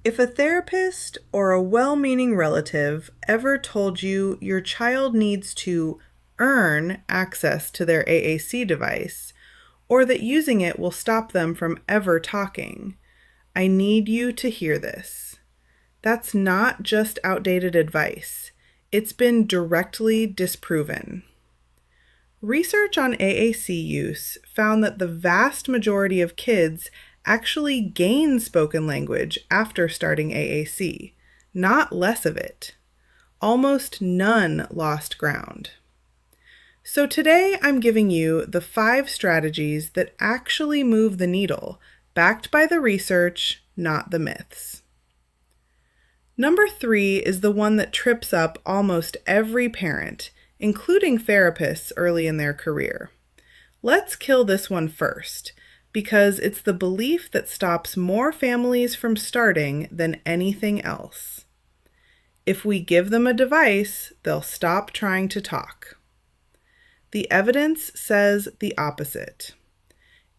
If a therapist or a well-meaning relative ever told you your child needs to earn access to their AAC device, or that using it will stop them from ever talking, I need you to hear this. That's not just outdated advice. It's been directly disproven. Research on AAC use found that the vast majority of kids actually gain spoken language after starting AAC, not less of it. Almost none lost ground. So today I'm giving you the 5 strategies that actually move the needle, backed by the research, not the myths. Number 3 is the one that trips up almost every parent, including therapists early in their career. Let's kill this one first, because it's the belief that stops more families from starting than anything else. If we give them a device, they'll stop trying to talk. The evidence says the opposite.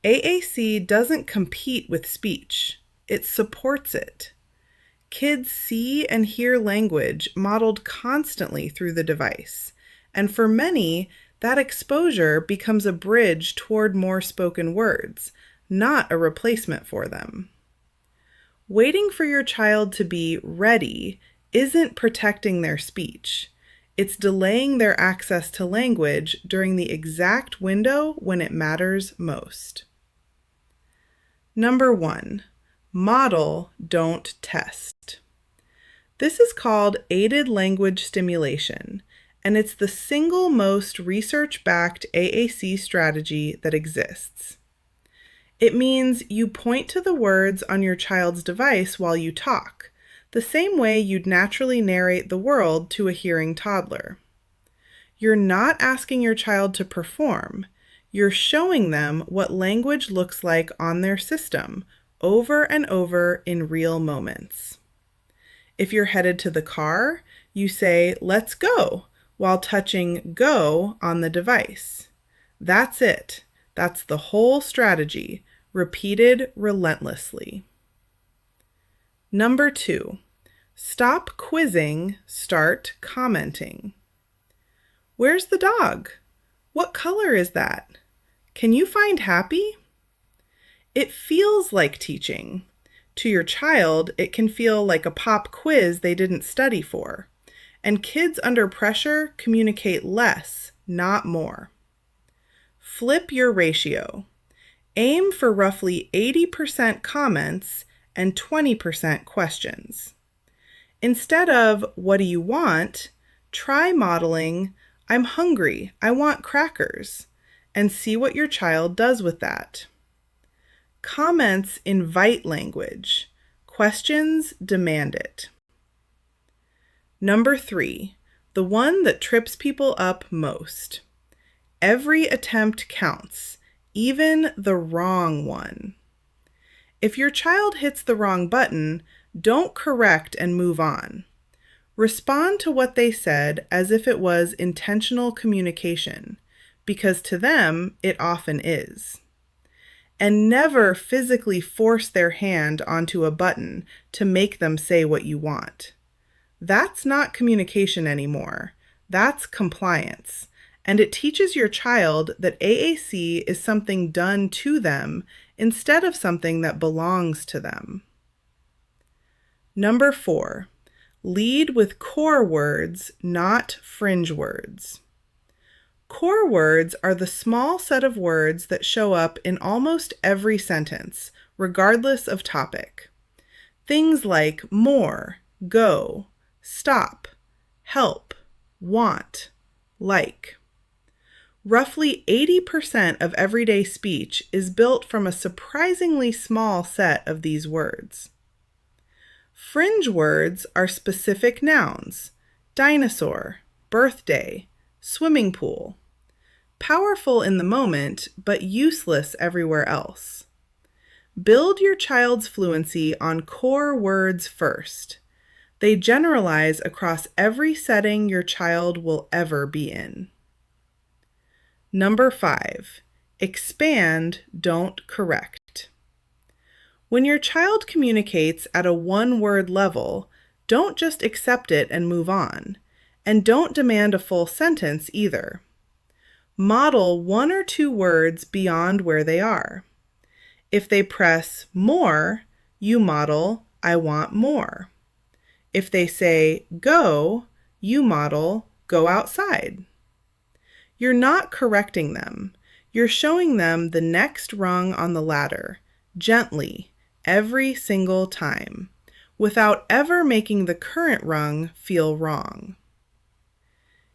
AAC doesn't compete with speech, it supports it. Kids see and hear language modeled constantly through the device, and for many, that exposure becomes a bridge toward more spoken words, not a replacement for them. Waiting for your child to be ready isn't protecting their speech. It's delaying their access to language during the exact window when it matters most. Number 1, model, don't test. This is called aided language stimulation, and it's the single most research-backed AAC strategy that exists. It means you point to the words on your child's device while you talk, the same way you'd naturally narrate the world to a hearing toddler. You're not asking your child to perform. You're showing them what language looks like on their system, over and over in real moments. If you're headed to the car, you say, "Let's go," while touching "go" on the device. That's it. That's the whole strategy, repeated relentlessly. Number 2, stop quizzing, start commenting. Where's the dog? What color is that? Can you find happy? It feels like teaching. To your child, it can feel like a pop quiz they didn't study for. And kids under pressure communicate less, not more. Flip your ratio. Aim for roughly 80% comments and 20% questions. Instead of, "What do you want?" try modeling, "I'm hungry, I want crackers," and see what your child does with that. Comments invite language. Questions demand it. Number 3, the one that trips people up most. Every attempt counts, even the wrong one. If your child hits the wrong button, don't correct and move on. Respond to what they said as if it was intentional communication, because to them, it often is. And never physically force their hand onto a button to make them say what you want. That's not communication anymore. That's compliance. And it teaches your child that AAC is something done to them instead of something that belongs to them. Number 4, lead with core words, not fringe words. Core words are the small set of words that show up in almost every sentence, regardless of topic. Things like more, go, stop, help, want, like. Roughly 80% of everyday speech is built from a surprisingly small set of these words. Fringe words are specific nouns: dinosaur, birthday, swimming pool. Powerful in the moment, but useless everywhere else. Build your child's fluency on core words first. They generalize across every setting your child will ever be in. Number 5, expand, don't correct. When your child communicates at a one-word level, don't just accept it and move on. And don't demand a full sentence either. Model 1 or 2 words beyond where they are. If they press more, you model, I want more. If they say go, you model, go outside. You're not correcting them. You're showing them the next rung on the ladder, gently, every single time, without ever making the current rung feel wrong.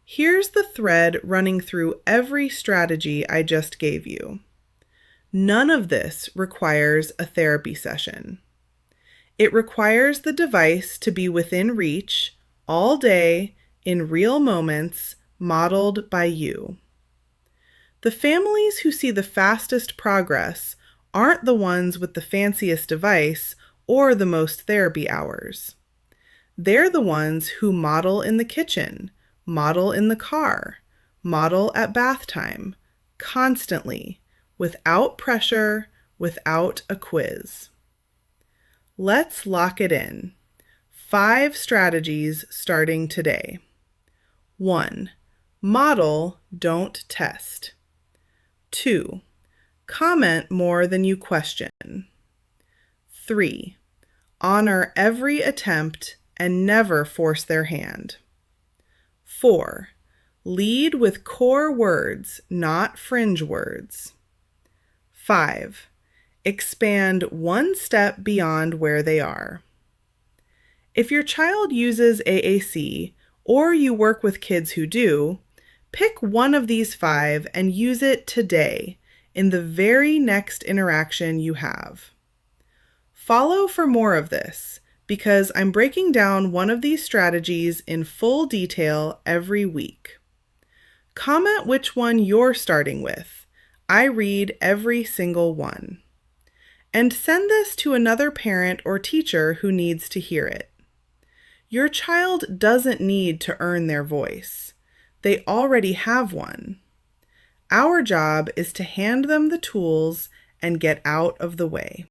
Here's the thread running through every strategy I just gave you. None of this requires a therapy session. It requires the device to be within reach, all day, in real moments, modeled by you. The families who see the fastest progress aren't the ones with the fanciest device or the most therapy hours. They're the ones who model in the kitchen, model in the car, model at bath time, constantly, without pressure, without a quiz. Let's lock it in. 5 strategies starting today. 1. Model, don't test. 2. Comment more than you question. 3. Honor every attempt and never force their hand. 4. Lead with core words, not fringe words. 5. Expand one step beyond where they are. If your child uses AAC, or you work with kids who do, pick one of these 5 and use it today, in the very next interaction you have. Follow for more of this, because I'm breaking down one of these strategies in full detail every week. Comment which one you're starting with. I read every single one. And send this to another parent or teacher who needs to hear it. Your child doesn't need to earn their voice. They already have one. Our job is to hand them the tools and get out of the way.